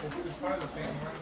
It's part of the same one.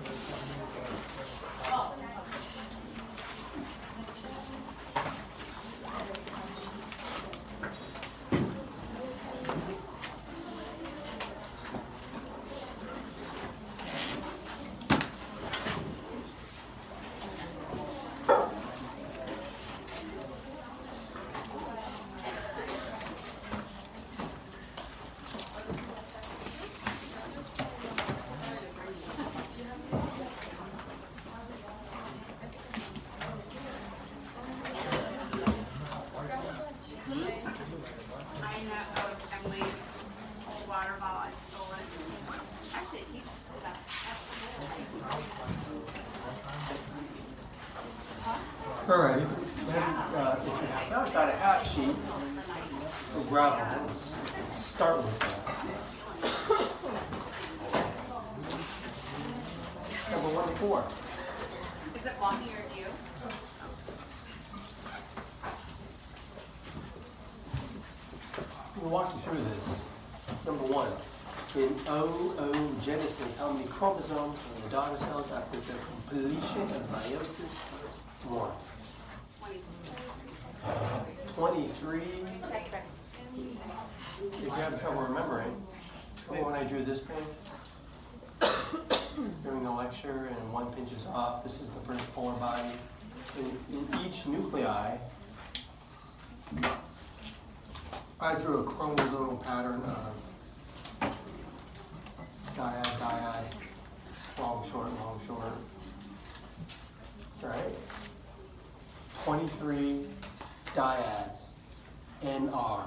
All right, then if you have not got a half sheet of gravel, let's start with that. Number 1 to 4. Is it blocking your view? We'll walk you through this. Number 1, in oogenesis, how many chromosomes in the daughter cells after the completion of meiosis? 1. 23. If you have trouble remembering, remember when I drew this thing during the lecture and one pinches off? This is the first polar body. In each nuclei, I drew a chromosomal pattern of dyad, dyad, long, short, right? 23 dyads, NR.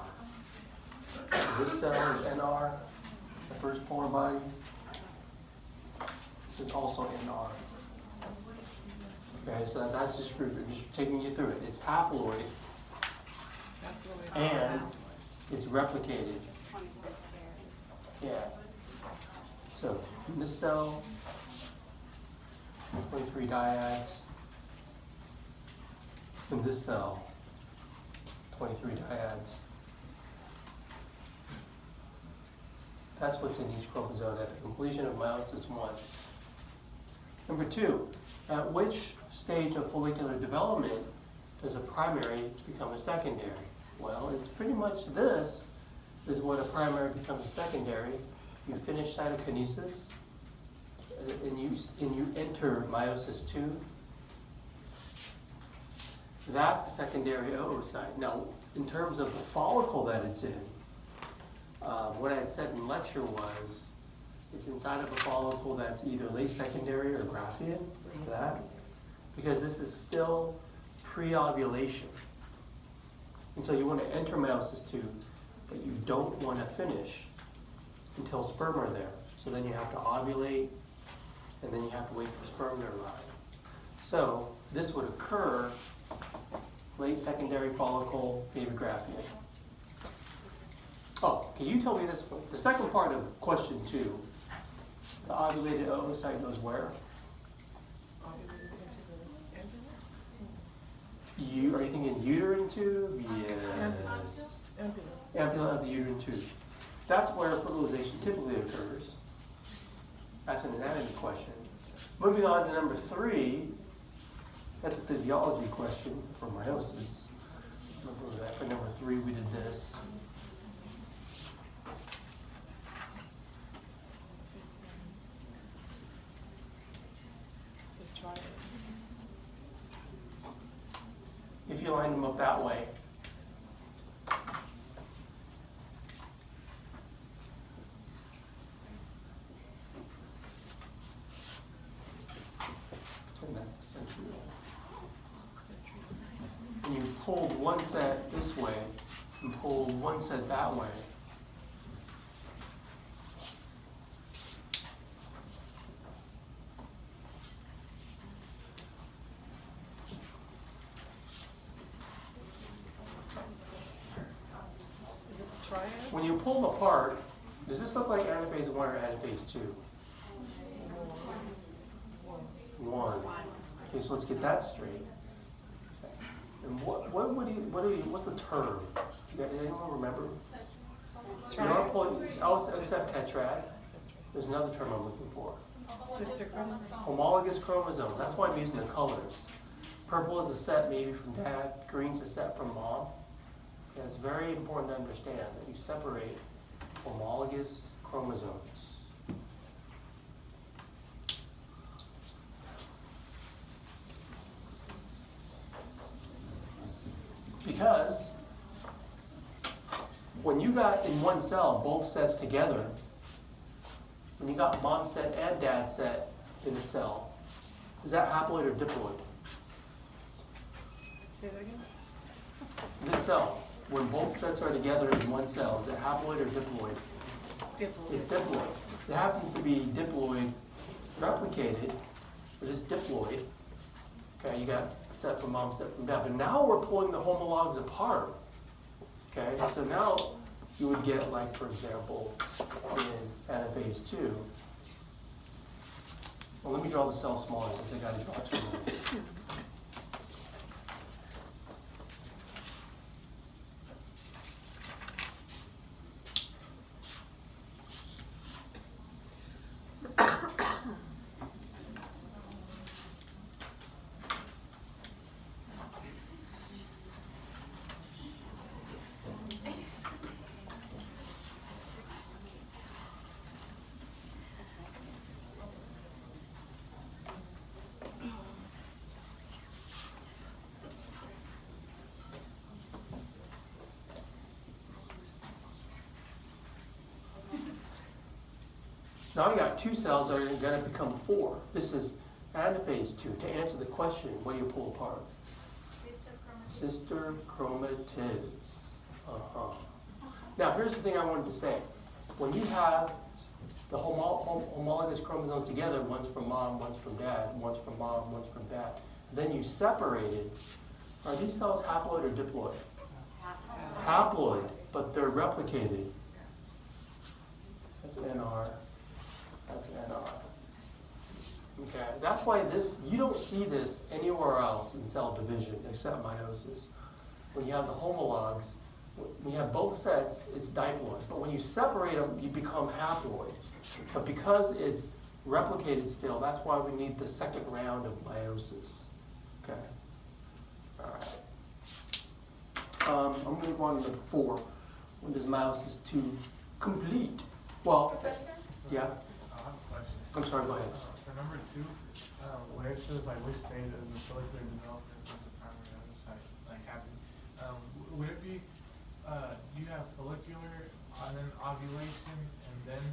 This cell is NR, the first polar body. This is also NR. Okay, so that's just taking you through it. It's haploid, and it's replicated. Yeah. So in this cell, 23 dyads. In this cell, 23 dyads. That's what's in each chromosome at the completion of meiosis 1. Number 2, at which stage of follicular development does a primary become a secondary? Well, it's pretty much this is when a primary becomes a secondary. You finish cytokinesis, and you enter meiosis 2. That's a secondary oocyte. Now, in terms of the follicle that it's in, what I had said in lecture was it's inside of a follicle that's either late secondary or Graafian, that, because this is still pre-ovulation. And so you want to enter meiosis 2, but you don't want to finish until sperm are there. So then you have to ovulate, and then you have to wait for sperm to arrive. So this would occur late secondary follicle, baby Graafian. Oh, can you tell me this one? The second part of question 2, the ovulated oocyte goes where? Are you thinking uterine tube? Yes. Ampulla of the uterine tube. That's where fertilization typically occurs. That's an anatomy question. Moving on to number 3, that's a physiology question for meiosis. Remember that for number 3 we did this. If you line them up that way, and you pulled one set this way and pulled one set that way, when you pull them apart, does this look like anaphase 1 or anaphase 2? 1. Okay, so let's get that straight. And what's the term? Does anyone remember? Except tetrad. There's another term I'm looking for. Sister chromosome. Homologous chromosomes. That's why I'm using the colors. Purple is a set maybe from dad, green's a set from mom. And it's very important to understand that you separate homologous chromosomes. Because when you got in one cell both sets together, when you got mom set and dad set in the cell, is that haploid or diploid? Say that again? This cell, when both sets are together in one cell, is it haploid or diploid? Diploid. It's diploid. It happens to be diploid replicated, but it's diploid. Okay, you got set from mom, set from dad. But now we're pulling the homologs apart. Okay, so now you would get, like, for example, in anaphase 2. Well, let me draw the cell smaller since I got to draw it too. Now I got two cells that are going to become 4. This is anaphase 2. To answer the question, what do you pull apart? Sister chromatids. Now here's the thing I wanted to say. When you have the homologous chromosomes together, one's from mom, one's from dad, one's from mom, one's from dad, then you separated, are these cells haploid or diploid? Haploid, but they're replicated. That's NR. That's NR. Okay, that's why this, you don't see this anywhere else in cell division except meiosis. When you have the homologs, when you have both sets, it's diploid. But when you separate them, you become haploid. But because it's replicated still, that's why we need the second round of meiosis. Okay, all right. I'm going to move on to number 4. When does meiosis 2 complete? Well, Professor? yeah. I have a question. I'm sorry, go ahead. For number 2, where it says like which stage of the follicular development is the primary oocyte like happening, would it be you have follicular and then ovulation and then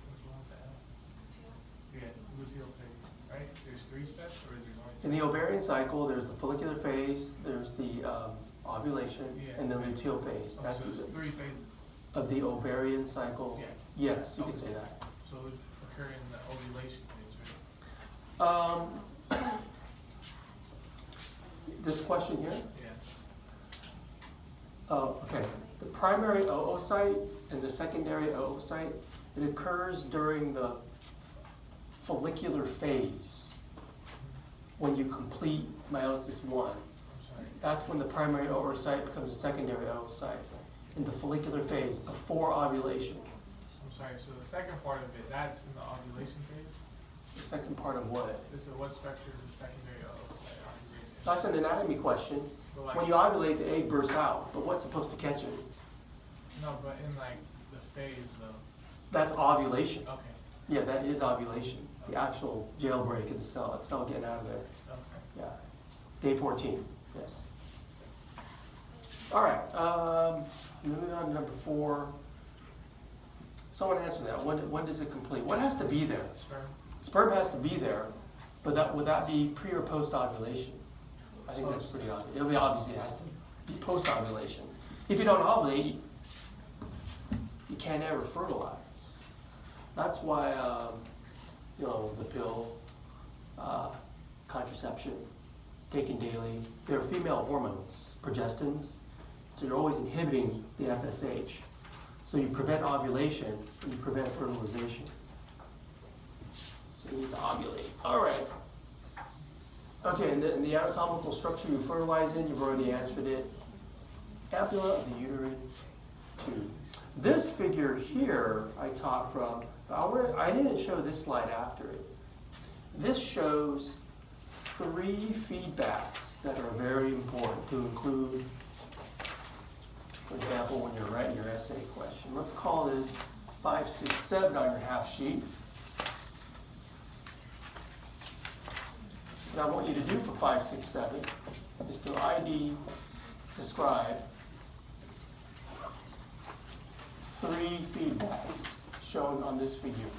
what's the one with the L? Yeah, luteal phase, right? There's 3 steps, or is there only 2? In the ovarian cycle, there's the follicular phase, there's the ovulation, Yeah. and the luteal phase. Oh, That's so it's 3 phases. of the ovarian cycle. Yeah. Yes, you could say that. So it would occur in the ovulation phase, right? This question here. Yeah. Oh, okay. The primary oocyte and the secondary oocyte, it occurs during the follicular phase when you complete meiosis 1. I'm sorry. That's when the primary oocyte becomes a secondary oocyte in the follicular phase before ovulation. I'm sorry, so the second part of it, that's in the ovulation phase? The second part of what? This is what structure is the secondary ovulation? That's an anatomy question. But like, When you ovulate, the egg bursts out, but what's supposed to catch it? no, but in like the phase though. That's ovulation. Okay, Yeah, that is ovulation. The actual jailbreak of the cell. It's not getting out of there. okay. Yeah. Day 14, yes. All right, moving on to number 4. Someone answer that. When does it complete? What has to be there? Sperm? Sperm has to be there, but would that be pre or post ovulation? I think that's pretty obvious. It'll be obviously it has to be post ovulation. If you don't ovulate, you can't ever fertilize. That's why the pill, contraception, taken daily, they're female hormones, progestins, so you're always inhibiting the FSH. So you prevent ovulation and you prevent fertilization. So you need to ovulate. All right. Okay, and the anatomical structure you fertilize in, you've already answered it. Ampulla of the uterine 2. This figure here I taught from, I didn't show this slide after it. This shows 3 feedbacks that are very important to include, for example, when you're writing your essay question. Let's call this 5, 6, 7 on your half sheet. What I want you to do for 5, 6, 7 is to describe 3 feedbacks shown on this figure.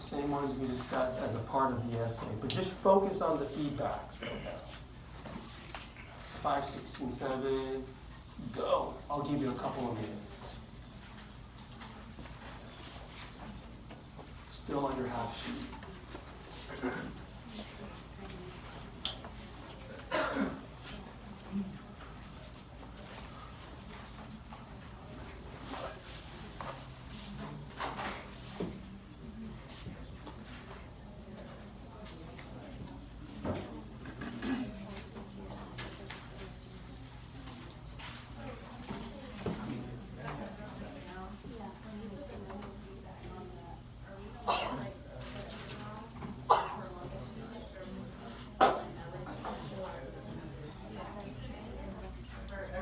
Same ones we discussed as a part of the essay, but just focus on the feedbacks right now. 5, 6, and 7, go. I'll give you a couple of minutes. Still on your half sheet.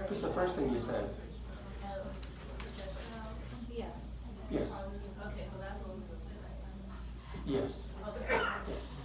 What's the first thing you said? Yes. Yes. Yes.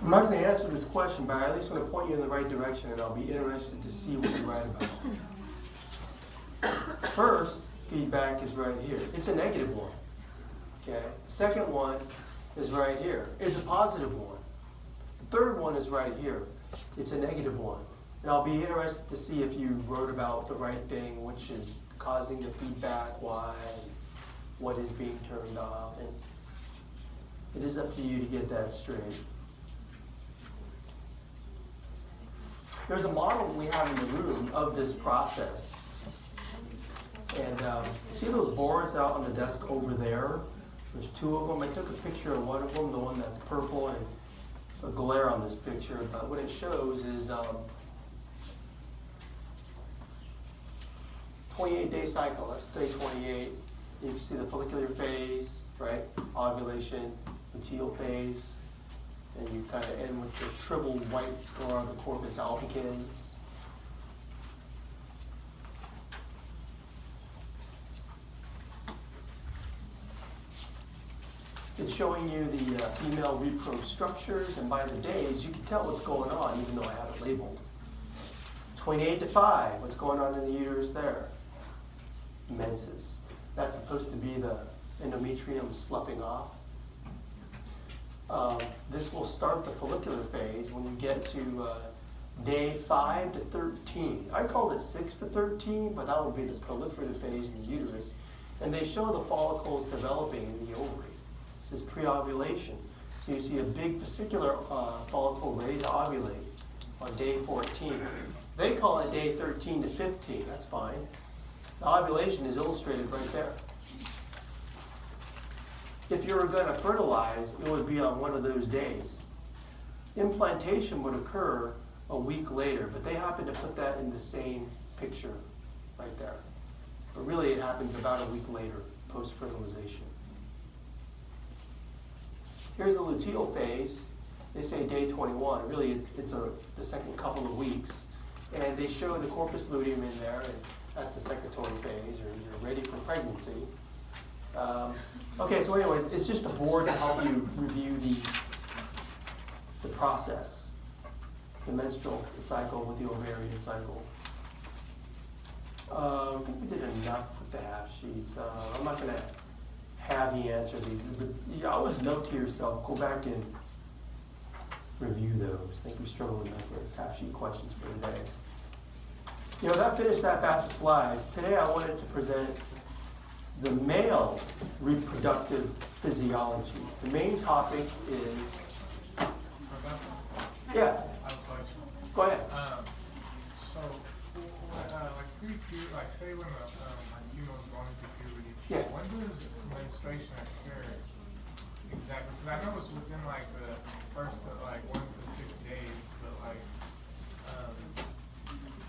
I'm not going to answer this question, but I at least want to point you in the right direction, and I'll be interested to see what you write about. First feedback is right here. It's a negative one. Okay. The second one is right here. It's a positive one. The third one is right here. It's a negative one. And I'll be interested to see if you wrote about the right thing, which is causing the feedback, why, what is being turned off, and it is up to you to get that straight. There's a model we have in the room of this process. And see those boards out on the desk over there? There's 2 of them. I took a picture of one of them, the one that's purple, and a glare on this picture. But what it shows is 28-day cycle. That's day 28. You can see the follicular phase, right? Ovulation, luteal phase. And you kind of end with the shriveled white scar of the corpus albicans. It's showing you the female repro structures, and by the days, you can tell what's going on, even though I have it labeled. 28 to 5, what's going on in the uterus there? menses. That's supposed to be the endometrium sloughing off. This will start the follicular phase when you get to day 5 to 13. I called it 6 to 13, but that would be the proliferative phase in the uterus. And they show the follicles developing in the ovary. This is pre-ovulation. So you see a big vesicular follicle ready to ovulate on day 14. They call it day 13 to 15. That's fine. The ovulation is illustrated right there. If you were going to fertilize, it would be on one of those days. Implantation would occur a week later, but they happen to put that in the same picture right there. But really it happens about a week later, post-fertilization. Here's the luteal phase. They say day 21. Really it's the second couple of weeks. And they show the corpus luteum in there, and that's the secretory phase, or you're ready for pregnancy. Okay, so anyways, it's just a board to help you review the process, the menstrual cycle with the ovarian cycle. I think we did enough with the half sheets. I'm not going to have you answer these, but you always note to yourself, go back and review those. I think we struggled enough with half sheet questions for today. You know, that finished that batch of slides. Today I wanted to present the male reproductive physiology. The main topic is, yeah, I have a question. go ahead. So, like like say when the like female's going into puberty, Yeah. when does menstruation occur exactly? Because I know it's within like the first 1 to 6 days, but like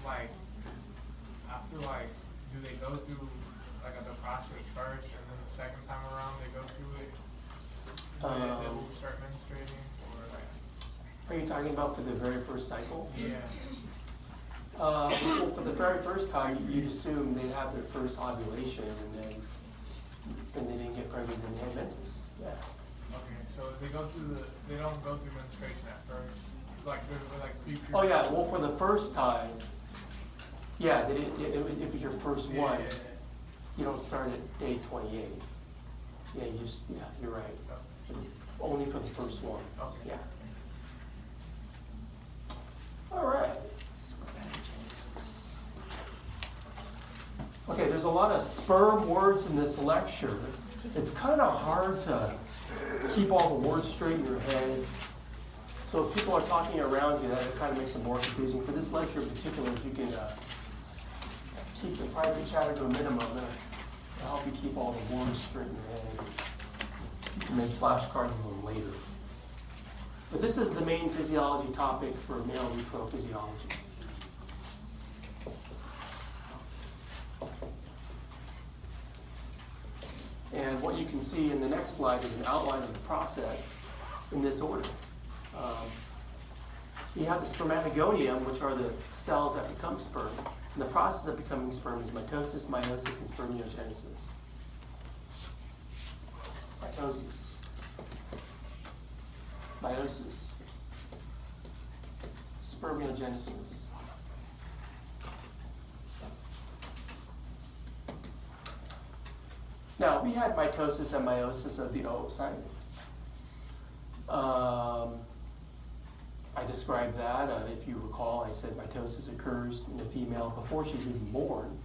I feel like, do they go through like the process first, and then the second time around they go through it? They will start menstruating, or like? Are you talking about for the very first cycle? Yeah. Well, for the very first time, you'd assume they'd have their first ovulation, and then they didn't get pregnant, and they had menses. Yeah. Okay, so they don't go through menstruation at first, like they're like pre-puberty. Oh yeah. Well, for the first time, yeah, if it's your first one, you don't start at day 28. Yeah, you're right. It's only for the first one. Okay. Yeah. All right. Okay, there's a lot of sperm words in this lecture. It's kind of hard to keep all the words straight in your head. So if people are talking around you, that kind of makes it more confusing. For this lecture in particular, if you can keep the private chatter to a minimum, it'll help you keep all the words straight in your head. You can make flashcards of them later. But this is the main physiology topic for male repro physiology. And what you can see in the next slide is an outline of the process in this order. You have the spermatogonium, which are the cells that become sperm. And the process of becoming sperm is mitosis, meiosis, and spermiogenesis. Mitosis. Meiosis. Spermiogenesis. Now, we had mitosis and meiosis of the oocyte. I described that. If you recall, I said mitosis occurs in the female before she's even born.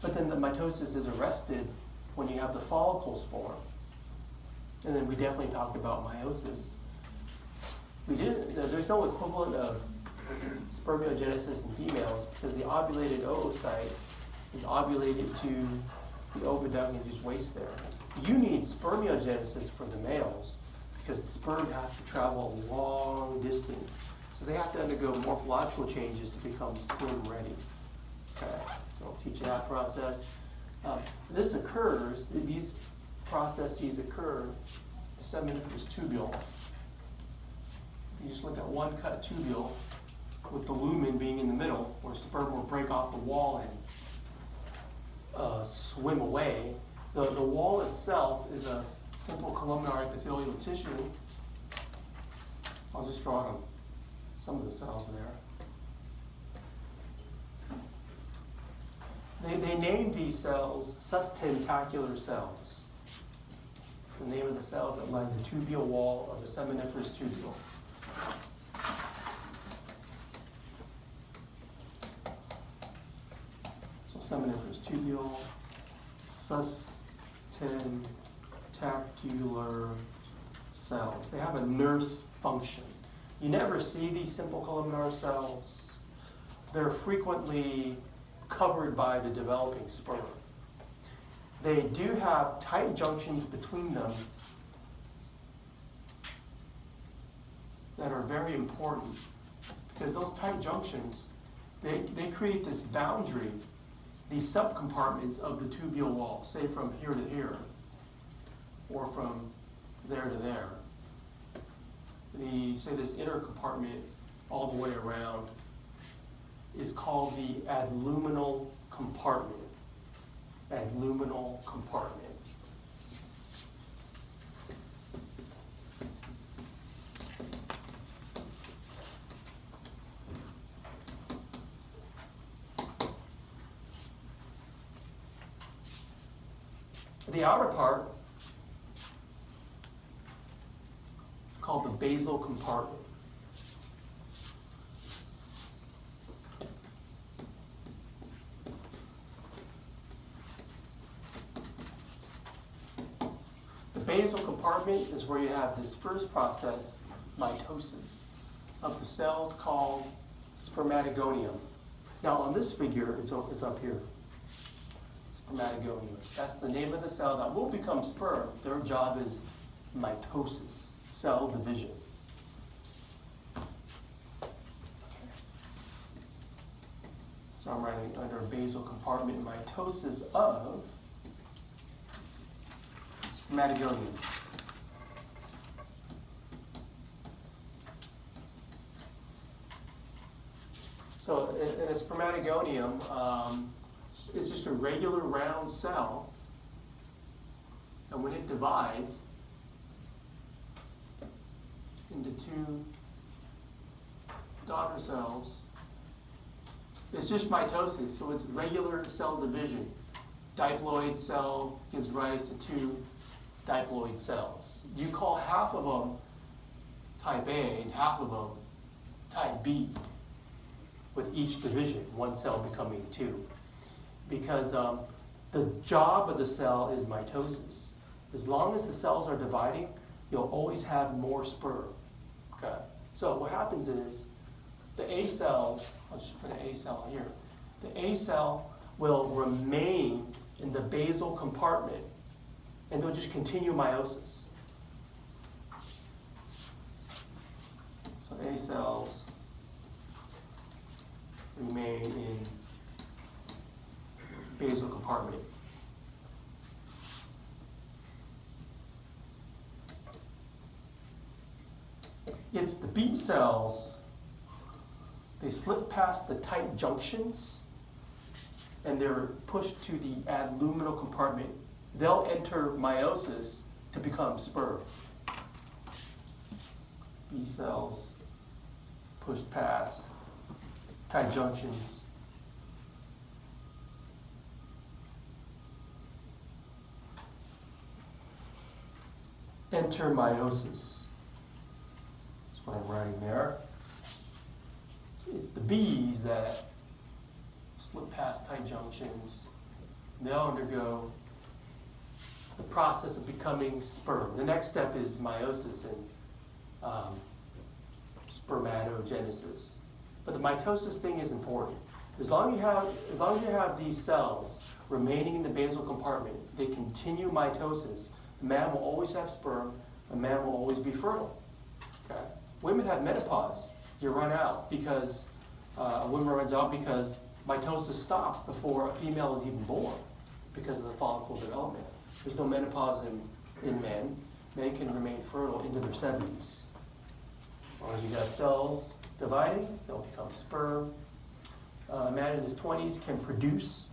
But then the mitosis is arrested when you have the follicles form. And then we definitely talked about meiosis. There's no equivalent of spermiogenesis in females because the ovulated oocyte is ovulated to the oviduct and just waits there. You need spermiogenesis for the males because the sperm have to travel a long distance. So they have to undergo morphological changes to become sperm ready. Okay, so I'll teach you that process. This occurs, these processes occur, the seminiferous tubule. You just look at one cut tubule with the lumen being in the middle where sperm will break off the wall and swim away. The wall itself is a simple columnar epithelial tissue. I'll just draw some of the cells there. They named these cells sustentacular cells. It's the name of the cells that line the tubular wall of the seminiferous tubule. So seminiferous tubule, sustentacular cells. They have a nurse function. You never see these simple columnar cells. They're frequently covered by the developing sperm. They do have tight junctions between them that are very important, because those tight junctions, they create this boundary, these subcompartments of the tubule wall, say from here to here, or from there to there. Say this inner compartment all the way around is called the adluminal compartment. Adluminal compartment. The outer part is called the basal compartment. The basal compartment is where you have this first process, mitosis, of the cells called spermatogonium. Now on this figure, it's up here. Spermatogonium. That's the name of the cell that will become sperm. Their job is mitosis, cell division. So I'm writing under basal compartment mitosis of spermatogonium. So in a spermatogonium, it's just a regular round cell, and when it divides into two daughter cells, it's just mitosis, so it's regular cell division. Diploid cell gives rise to two diploid cells. You call half of them type A and half of them type B, with each division, one cell becoming two. Because the job of the cell is mitosis. As long as the cells are dividing, you'll always have more sperm. Okay? So what happens is the A cells, I'll just put an A cell here. The A cell will remain in the basal compartment, and they'll just continue meiosis. So A cells remain in basal compartment. It's the B cells, they slip past the tight junctions and they're pushed to the adluminal compartment. They'll enter meiosis to become sperm. B cells pushed past tight junctions. Enter meiosis. That's what I'm writing there. It's the B's that slip past tight junctions. They'll undergo the process of becoming sperm. The next step is meiosis and spermatogenesis. But the mitosis thing is important. As long as you have these cells remaining in the basal compartment, they continue mitosis. The man will always have sperm. The man will always be fertile. Okay? Women have menopause. You run out because a woman runs out because mitosis stops before a female is even born because of the follicle development. There's no menopause in men. Men can remain fertile into their 70s. As long as you got cells dividing, they'll become sperm. A man in his 20s can produce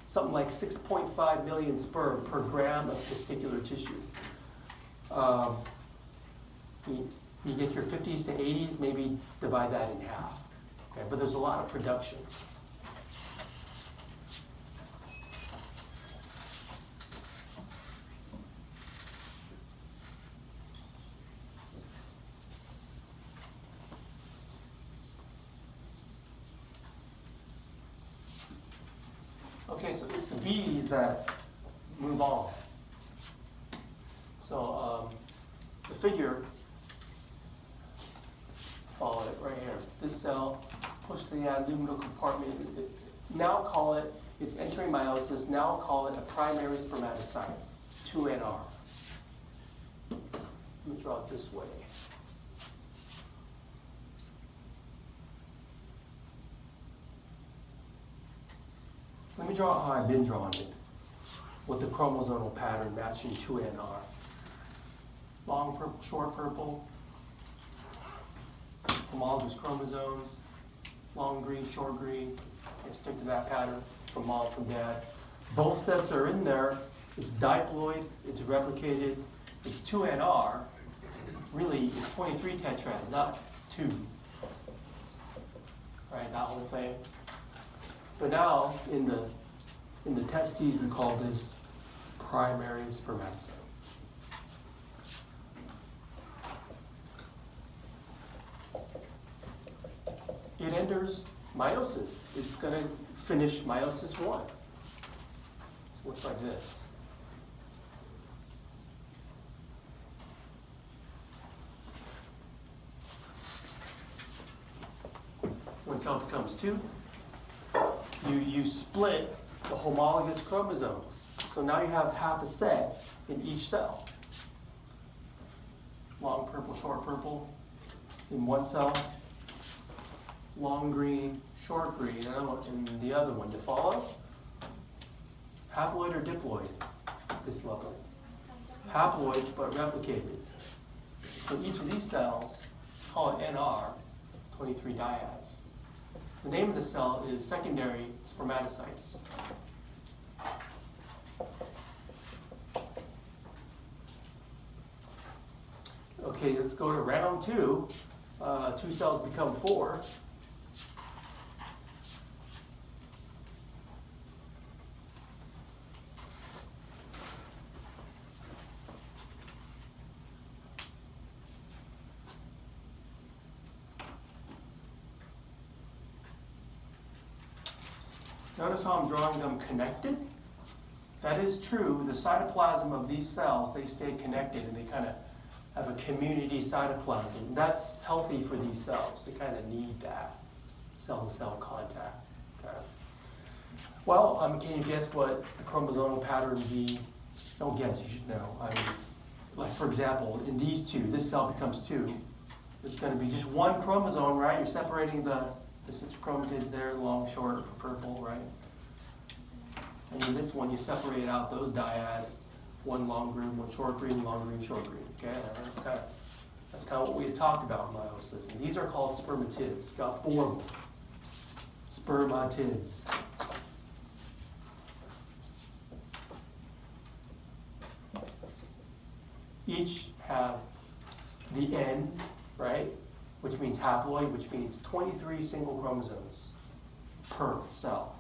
something like 6.5 million sperm per gram of testicular tissue. You get your 50s to 80s, maybe divide that in half. Okay, but there's a lot of production. Okay, so it's the B's that move on. So the figure, follow it right here. This cell pushed to the luminal compartment. Now call it, it's entering meiosis. Now call it a primary spermatocyte, 2NR. Let me draw it this way. Let me draw how I've been drawing it, with the chromosomal pattern matching 2NR. Long purple, short purple, homologous chromosomes, long green, short green. Okay, stick to that pattern from mom, from dad. Both sets are in there. It's diploid, it's replicated, it's 2NR. Really, it's 23 tetrads, not 2. Right, that whole thing. But now, in the testes, we call this primary spermatocyte. It enters meiosis. It's going to finish meiosis 1. So it looks like this. When cell becomes 2, you split the homologous chromosomes. So now you have half a set in each cell. Long purple, short purple in one cell. Long green, short green, and the other one. You follow? Haploid or diploid at this level? Haploid, but replicated. So each of these cells, call it NR, 23 dyads. The name of the cell is secondary spermatocytes. Okay, let's go to round 2. 2 cells become 4. Notice how I'm drawing them connected? That is true. The cytoplasm of these cells, they stay connected and they kind of have a community cytoplasm. That's healthy for these cells. They kind of need that cell-to-cell contact. Okay. Well, can you guess what the chromosomal pattern would be? Don't guess, you should know. Like for example, in these 2, this cell becomes 2. It's going to be just one chromosome, right? You're separating the sister chromatids there, long, short, for purple, right? And in this one, you separate out those dyads, one long green, one short green, long green, short green. Okay, that's kind of what we had talked about in meiosis. And these are called spermatids. You've got 4 of them. Spermatids. Each have the N, right? Which means haploid, which means 23 single chromosomes per cell.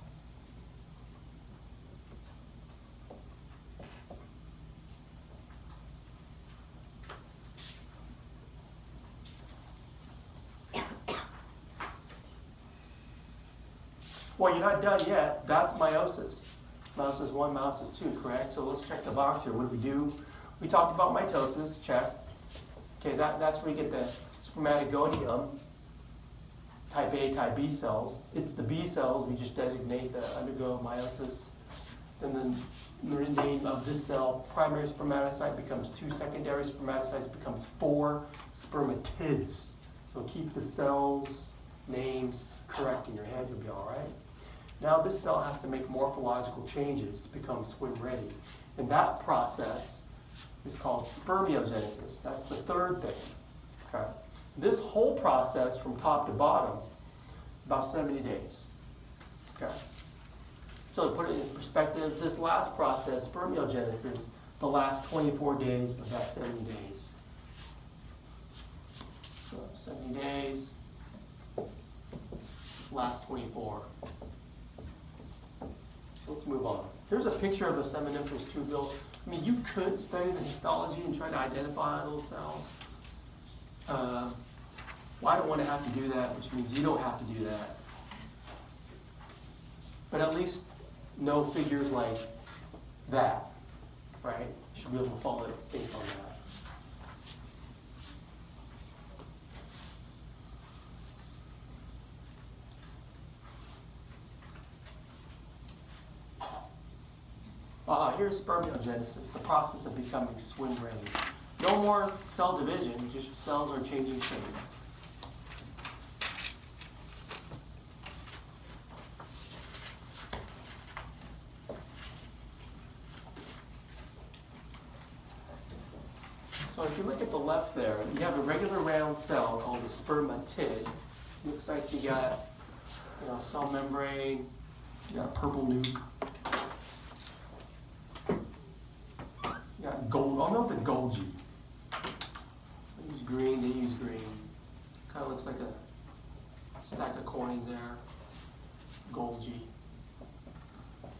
Well, you're not done yet. That's meiosis. Meiosis 1, meiosis 2, correct? So let's check the box here. What did we do? We talked about mitosis, check. Okay, that's where you get the spermatogonium, type A, type B cells. It's the B cells, we just designate that undergo meiosis. And then the name of this cell, primary spermatocyte, becomes 2 secondary spermatocytes, becomes 4 spermatids. So keep the cells' names correct in your head, you'll be all right. Now this cell has to make morphological changes to become swim ready. And that process is called spermiogenesis. That's the third thing. Okay. This whole process from top to bottom, about 70 days. Okay. So to put it in perspective, this last process, spermiogenesis, the last 24 days of that 70 days. So 70 days, last 24. So let's move on. Here's a picture of a seminiferous tubule. I mean, you could study the histology and try to identify those cells. Well, I don't want to have to do that, which means you don't have to do that. But at least no figures like that, right? You should be able to follow it based on that. Here's spermiogenesis, the process of becoming swim ready. No more cell division, just cells are changing shape. So if you look at the left there, you have a regular round cell called the spermatid. Looks like you got, cell membrane, you got a purple nuke. You got gold, I'll note the Golgi. They use green, they use green. Kind of looks like a stack of coins there. Golgi.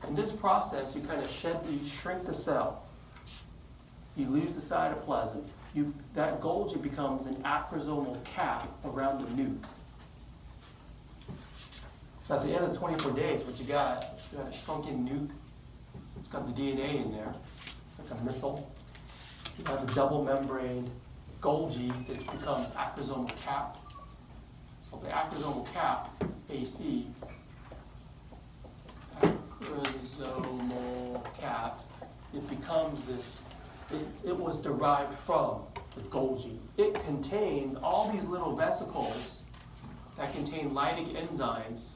In this process, you kind of shrink the cell. You lose the cytoplasm. That Golgi becomes an acrosomal cap around the nuke. So at the end of 24 days, what you got a shrunken nuke. It's got the DNA in there. It's like a missile. You have a double membrane Golgi that becomes acrosomal cap. So the acrosomal cap, AC, acrosomal cap, it becomes this. It was derived from the Golgi. It contains all these little vesicles that contain lytic enzymes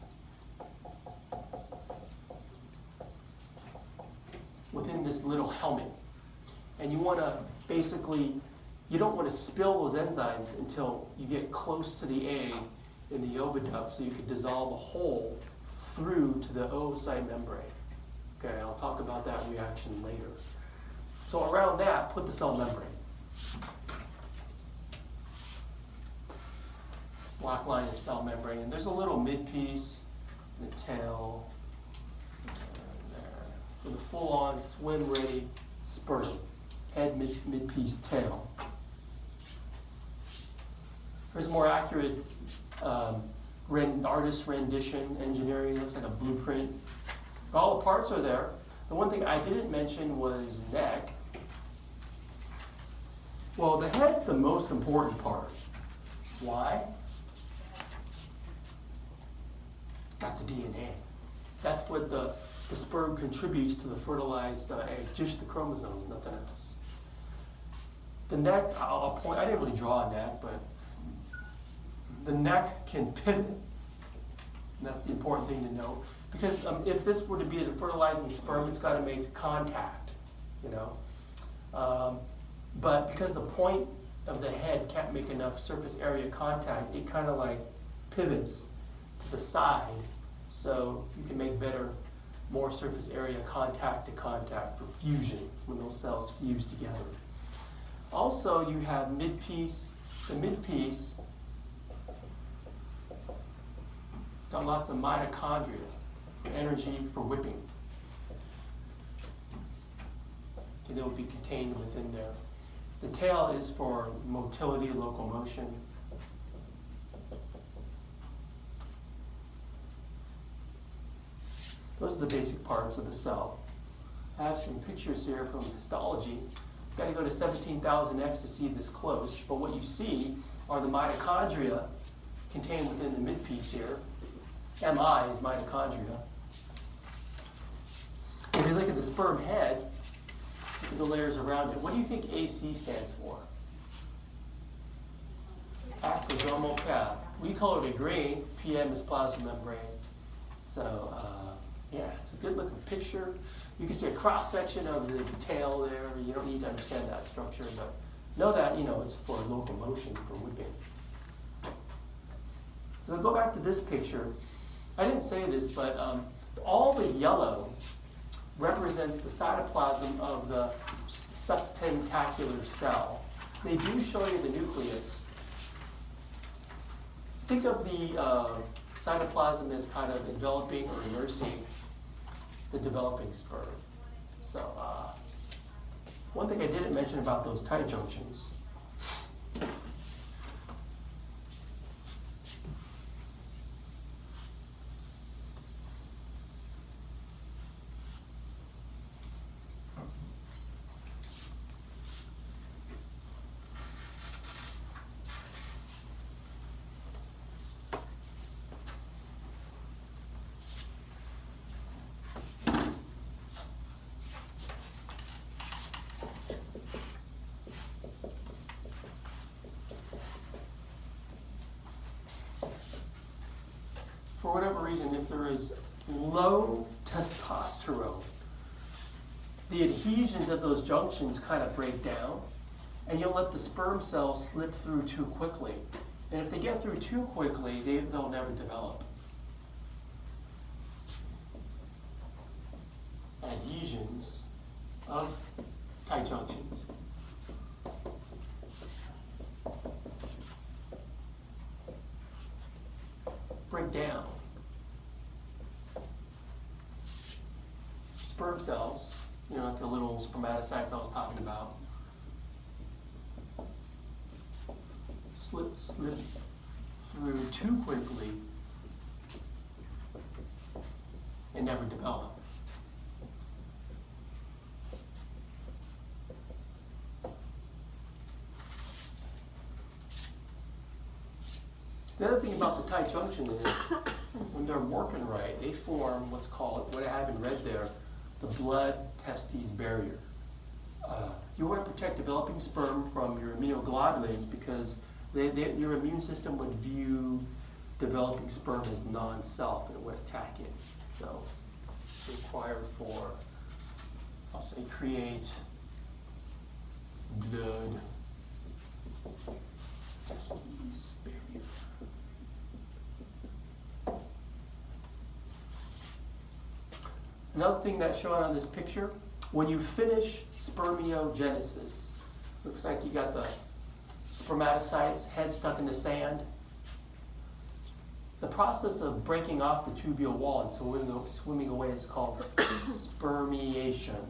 within this little helmet. And you want to you don't want to spill those enzymes until you get close to the egg in the oviduct so you can dissolve a hole through to the oocyte membrane. Okay, I'll talk about that reaction later. So around that, put the cell membrane. Black line is cell membrane, and there's a little mid-piece, and the tail, there, for the full-on swim-ready sperm. Head, mid-piece, tail. Here's a more accurate artist rendition, engineering, looks like a blueprint. All the parts are there. The one thing I didn't mention was neck. Well, the head's the most important part. Why? Got the DNA. That's what the sperm contributes to the fertilized egg, just the chromosomes, nothing else. The neck, I'll point, I didn't really draw a neck, but the neck can pivot. And that's the important thing to note. Because if this were to be a fertilizing sperm, it's got to make contact, but because the point of the head can't make enough surface area contact, it kind of like pivots to the side so you can make more surface area contact to contact for fusion when those cells fuse together. Also, you have mid-piece. The mid-piece, it's got lots of mitochondria, energy for whipping. And they will be contained within there. The tail is for motility, locomotion. Those are the basic parts of the cell. I have some pictures here from histology. You've got to go to 17,000x to see this close, but what you see are the mitochondria contained within the midpiece here. MI is mitochondria. If you look at the sperm head, look at the layers around it. What do you think AC stands for? Acrosomal cap. We color it green. PM is plasma membrane. So, yeah, it's a good looking picture. You can see a cross section of the tail there. You don't need to understand that structure, but know that, it's for locomotion, for whipping. So go back to this picture. I didn't say this, but all the yellow represents the cytoplasm of the sustentacular cell. They do show you the nucleus. Think of the cytoplasm as kind of enveloping or immersing the developing sperm. So, one thing I didn't mention about those tight junctions. reason, if there is low testosterone, the adhesions of those junctions kind of break down, and you'll let the sperm cells slip through too quickly. And if they get through too quickly, they'll never develop. Adhesions of tight junctions. Break down. Sperm cells, like the little spermatocytes I was talking about, slip through too quickly and never develop. The other thing about the tight junction is when they're working right, they form what's called, what I have in red there, the blood-testes barrier. You want to protect developing sperm from your immunoglobulins because your immune system would view developing sperm as non-self and it would attack it. So it's required for, I'll say, create blood-testes barrier. Another thing that's shown on this picture, when you finish spermiogenesis, looks like you got the spermatocytes, head stuck in the sand. The process of breaking off the tubular wall and swimming away is called spermiation.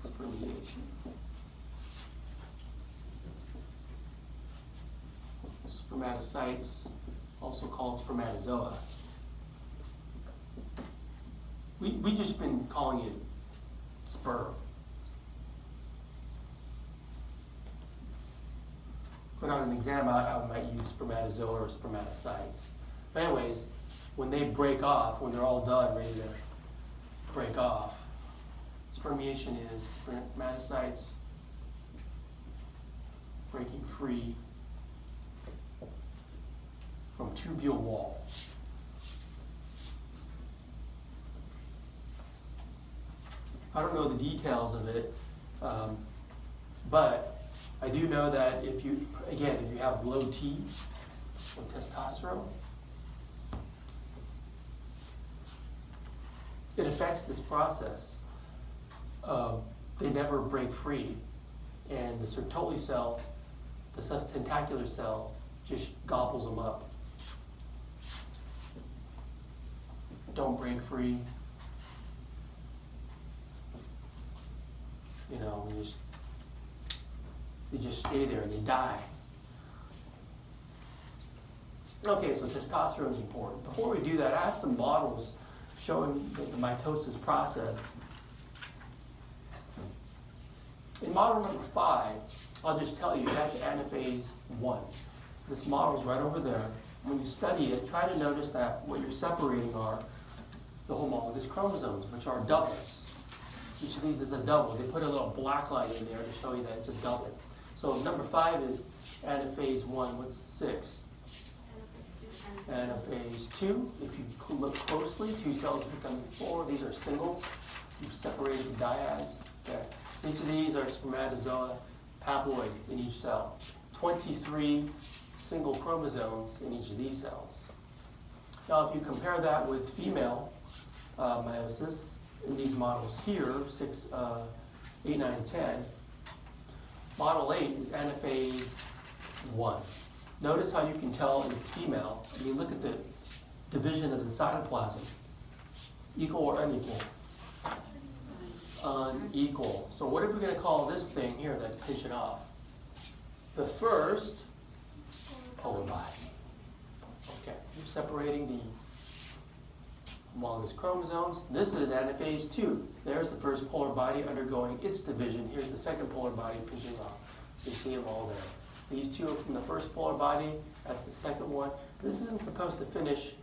Spermiation. Spermatocytes, also called spermatozoa. We just been calling it sperm. But on an exam, I might use spermatozoa or spermatocytes. But anyways, when they break off, when they're all done, ready to break off, spermiation is spermatocytes breaking free from tubule wall. I don't know the details of it, but I do know that if you have low T, low testosterone, it affects this process. They never break free, and the Sertoli cell, the sustentacular cell, just gobbles them up. Don't break free. They just stay there and they die. Okay, so testosterone is important. Before we do that, I have some models showing the mitosis process. In model number 5, I'll just tell you that's anaphase 1. This model's right over there. When you study it, try to notice that what you're separating are the homologous chromosomes, which are doublets. Each of these is a double. They put a little black line in there to show you that it's a doublet. So number 5 is anaphase 1. What's 6? Anaphase 2. If you look closely, 2 cells become 4. These are singles. You've separated the dyads. Okay. Each of these are spermatozoa haploid in each cell. 23 single chromosomes in each of these cells. Now, if you compare that with female meiosis in these models here, 6, 8, 9, and 10, model 8 is anaphase 1. Notice how you can tell it's female. I mean, look at the division of the cytoplasm. Equal or unequal? Unequal. So what are we going to call this thing here that's pinching off? The first polar body. Okay, you're separating the homologous chromosomes. This is anaphase 2. There's the first polar body undergoing its division. Here's the second polar body pinching off. You see them all there. These two are from the first polar body. That's the second one. This isn't supposed to finish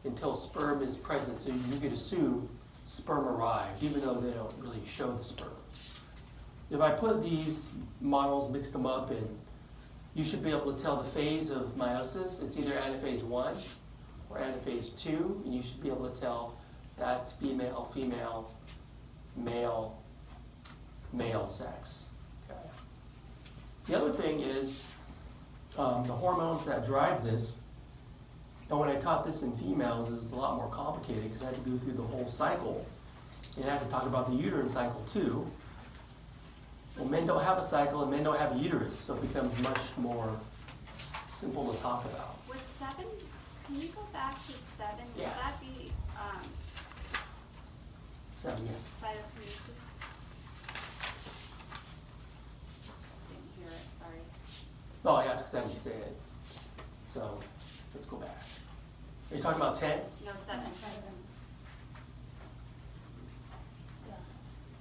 until sperm is present, so you could assume sperm arrived, even though they don't really show the sperm. If I put these models, mix them up, and you should be able to tell the phase of meiosis. It's either anaphase 1 or anaphase 2, and you should be able to tell that's female, female, male, male sex. Okay. The other thing is the hormones that drive this. And when I taught this in females, it was a lot more complicated because I had to go through the whole cycle. And I had to talk about the uterine cycle too. Well, men don't have a cycle and men don't have a uterus, so it becomes much more simple to talk about. With 7, can you go back to 7? Would Yeah. that be 7, yes. cytokinesis? Didn't hear it, sorry. Oh, yeah, it's because I didn't say it. So, let's go back. Are you talking about 10? No, 7.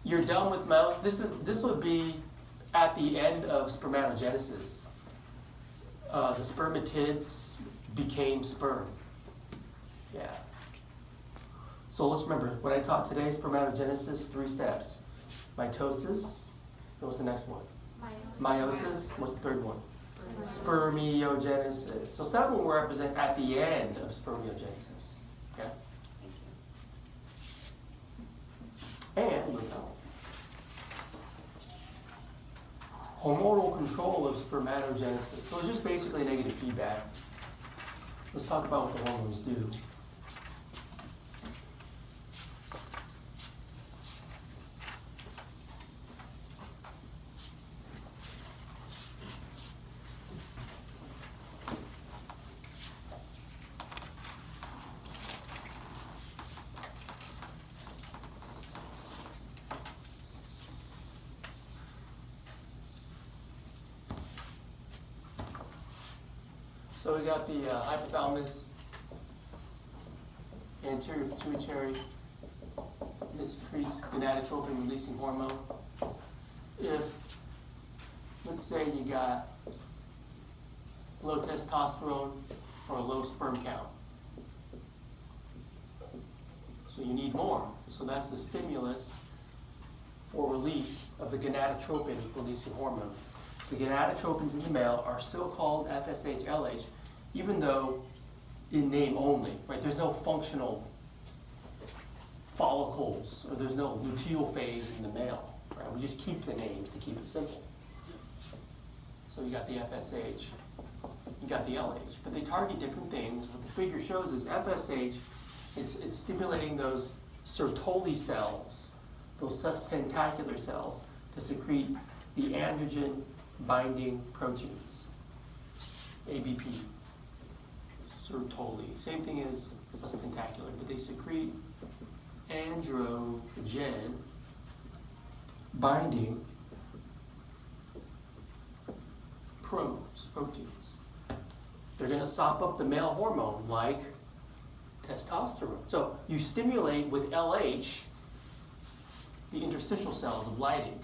You're done with mouth. This would be at the end of spermatogenesis. The spermatids became sperm. Yeah. So let's remember, what I taught today, spermatogenesis, 3 steps. Mitosis, what was the next one? Meiosis, what's the third one? Spermiogenesis. So 7 will represent at the end of spermiogenesis. Okay? Thank you. And hormonal control of spermatogenesis. So it's just basically negative feedback. Let's talk about what the hormones do. So we got the hypothalamus, anterior pituitary, this increased gonadotropin releasing hormone. If, let's say you got low testosterone or a low sperm count, so you need more. So that's the stimulus for release of the gonadotropin releasing hormone. The gonadotropins in the male are still called FSH, LH, even though in name only, right? There's no functional follicles, or there's no luteal phase in the male, right? We just keep the names to keep it simple. So you got the FSH, you got the LH, but they target different things. What the figure shows is FSH, it's stimulating those Sertoli cells, those sustentacular cells, to secrete the androgen binding proteins, ABP, Sertoli. Same thing as sustentacular, but they secrete androgen binding proteins. They're going to sop up the male hormone like testosterone. So you stimulate with LH the interstitial cells of Leydig.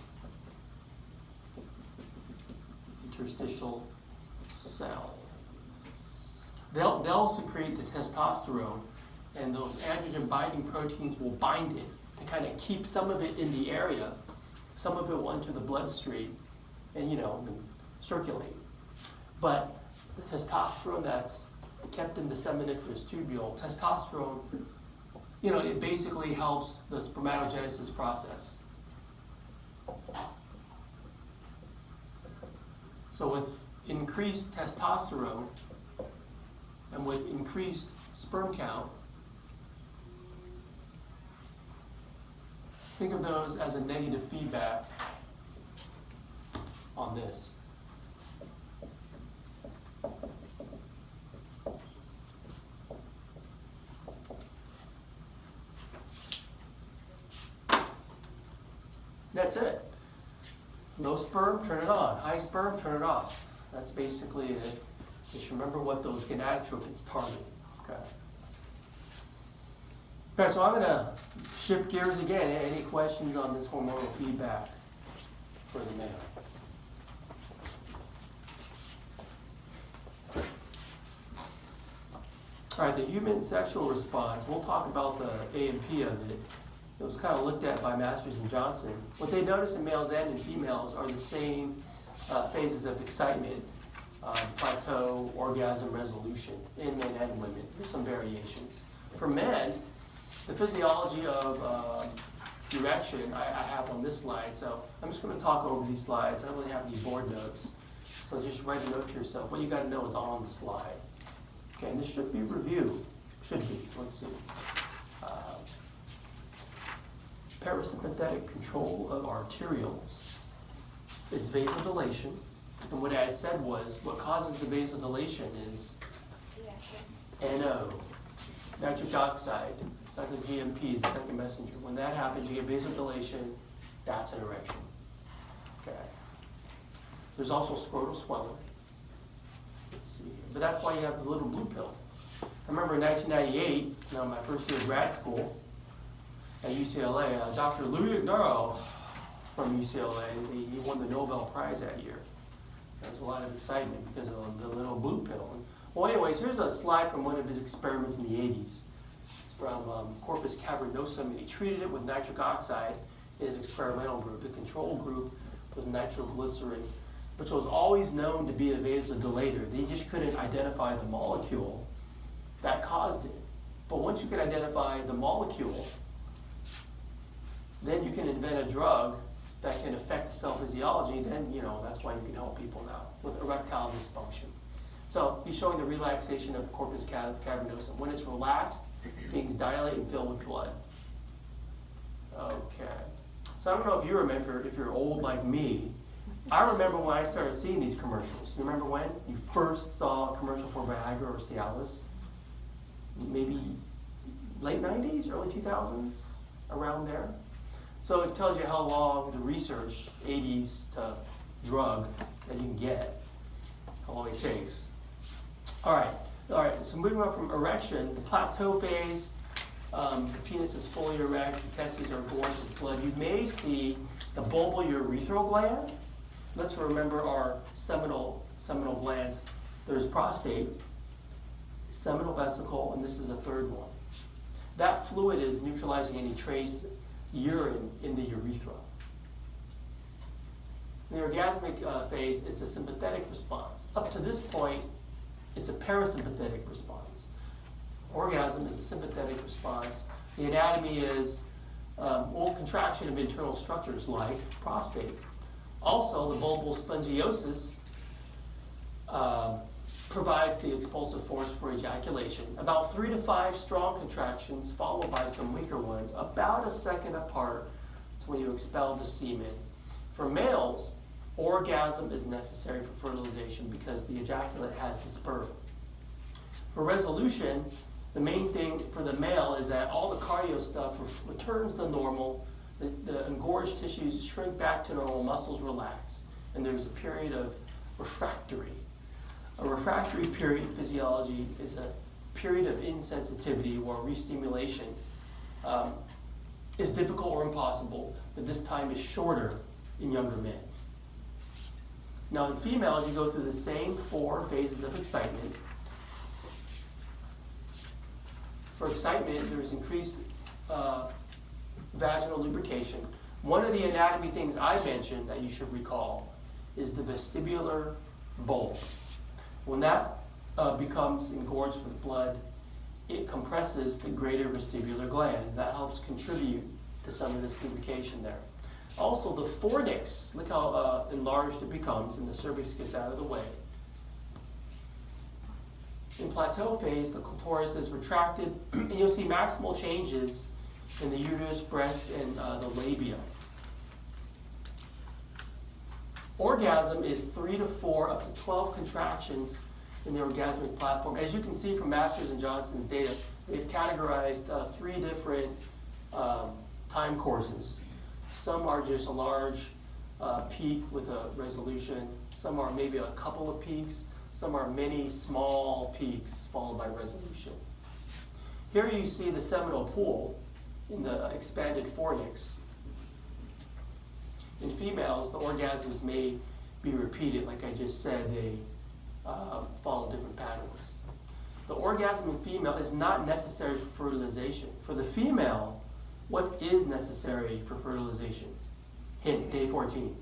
Interstitial cells. They'll secrete the testosterone, and those androgen binding proteins will bind it to kind of keep some of it in the area. Some of it will enter the bloodstream and, circulate. But the testosterone that's kept in the seminiferous tubule, testosterone, it basically helps the spermatogenesis process. So with increased testosterone and with increased sperm count, think of those as a negative feedback on this. That's it. Low sperm, turn it on. High sperm, turn it off. That's basically it. Just remember what those gonadotropins target. Okay. Okay, so I'm going to shift gears again. Any questions on this hormonal feedback for the male? All right, the human sexual response. We'll talk about the A and P of it. It was kind of looked at by Masters and Johnson. What they notice in males and in females are the same phases of excitement plateau, orgasm, resolution in men and women. There's some variations. For men, the physiology of erection I have on this slide, so I'm just going to talk over these slides. I don't really have any board notes, so just write a note to yourself. What you got to know is all on the slide. Okay, and this should be reviewed. Should be. Let's see. Parasympathetic control of arterioles. It's vasodilation. And what I had said was, what causes the vasodilation is NO, nitric oxide, cyclic GMP is the second messenger. When that happens, you get vasodilation, that's an erection. Okay. There's also scrotal swelling. Let's see here. But that's why you have the little blue pill. I remember in 1998, my first year of grad school at UCLA, Dr. Louis Ignaro from UCLA, he won the Nobel Prize that year. There was a lot of excitement because of the little blue pill. Well, anyways, here's a slide from one of his experiments in the 80s. It's from corpus cavernosum. He treated it with nitric oxide in his experimental group. The control group was nitroglycerin, which was always known to be a vasodilator. They just couldn't identify the molecule that caused it. But once you can identify the molecule, then you can invent a drug that can affect the cell physiology. Then, that's why you can help people now with erectile dysfunction. So he's showing the relaxation of corpus cavernosum. When it's relaxed, things dilate and fill with blood. Okay. So I don't know if you remember, if you're old like me, I remember when I started seeing these commercials. You remember when you first saw a commercial for Viagra or Cialis? Maybe late 90s, early 2000s, around there. So it tells you how long the research, 80s to drug that you can get, how long it takes. All right, so moving on from erection, the plateau phase, the penis is fully erect, the testes are gorged with blood. You may see the bulbourethral gland. Let's remember our seminal glands. There's prostate, seminal vesicle, and this is the third one. That fluid is neutralizing any trace urine in the urethra. In the orgasmic phase, it's a sympathetic response. Up to this point, it's a parasympathetic response. Orgasm is a sympathetic response. The anatomy is contraction of internal structures like prostate. Also, the bulbal spongiosis provides the expulsive force for ejaculation. About 3 to 5 strong contractions followed by some weaker ones, about a second apart. That's when you expel the semen. For males, orgasm is necessary for fertilization because the ejaculate has the sperm. For resolution, the main thing for the male is that all the cardio stuff returns to normal, the engorged tissues shrink back to normal, muscles relax, and there's a period of refractory. A refractory period in physiology is a period of insensitivity where restimulation is difficult or impossible, but this time is shorter in younger men. Now in females, you go through the same 4 phases of excitement. For excitement, there's increased vaginal lubrication. One of the anatomy things I mentioned that you should recall is the vestibular bulb. When that becomes engorged with blood, it compresses the greater vestibular gland. That helps contribute to some of this lubrication there. Also, the fornix, look how enlarged it becomes, and the cervix gets out of the way. In plateau phase, the clitoris is retracted, and you'll see maximal changes in the uterus, breasts, and the labia. Orgasm is 3 to 4, up to 12 contractions in the orgasmic platform. As you can see from Masters and Johnson's data, they've categorized 3 different time courses. Some are just a large peak with a resolution. Some are maybe a couple of peaks. Some are many small peaks followed by resolution. Here you see the seminal pool in the expanded fornix. In females, the orgasms may be repeated, like I just said, they follow different patterns. The orgasm in female is not necessary for fertilization. For the female, what is necessary for fertilization? Hint, day 14.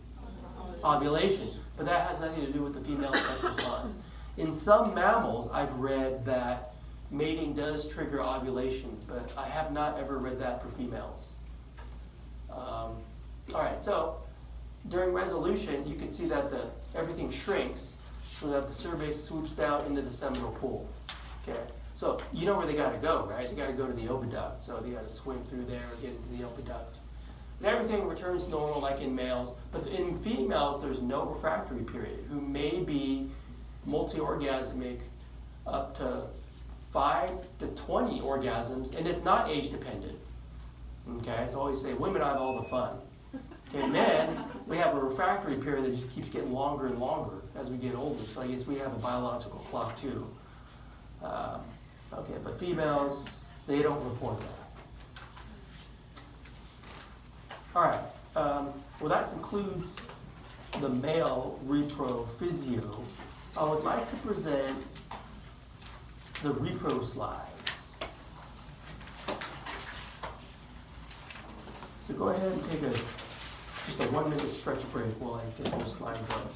Ovulation. but that has nothing to do with the female sex response. In some mammals, I've read that mating does trigger ovulation, but I have not ever read that for females. All right, so during resolution, you can see that everything shrinks so that the cervix swoops down into the seminal pool. Okay, so you know where they got to go, right? They got to go to the oviduct, so they got to swim through there and get into the oviduct. And everything returns normal like in males, but in females, there's no refractory period, who may be multi-orgasmic up to 5 to 20 orgasms, and it's not age dependent. Okay, so I always say women have all the fun. Okay, men, we have a refractory period that just keeps getting longer and longer as we get older. So I guess we have a biological clock too. Okay, but females, they don't report that. All right, well that concludes the male repro physio. I would like to present the repro slides. So go ahead and take just a 1 minute stretch break while I get those slides up.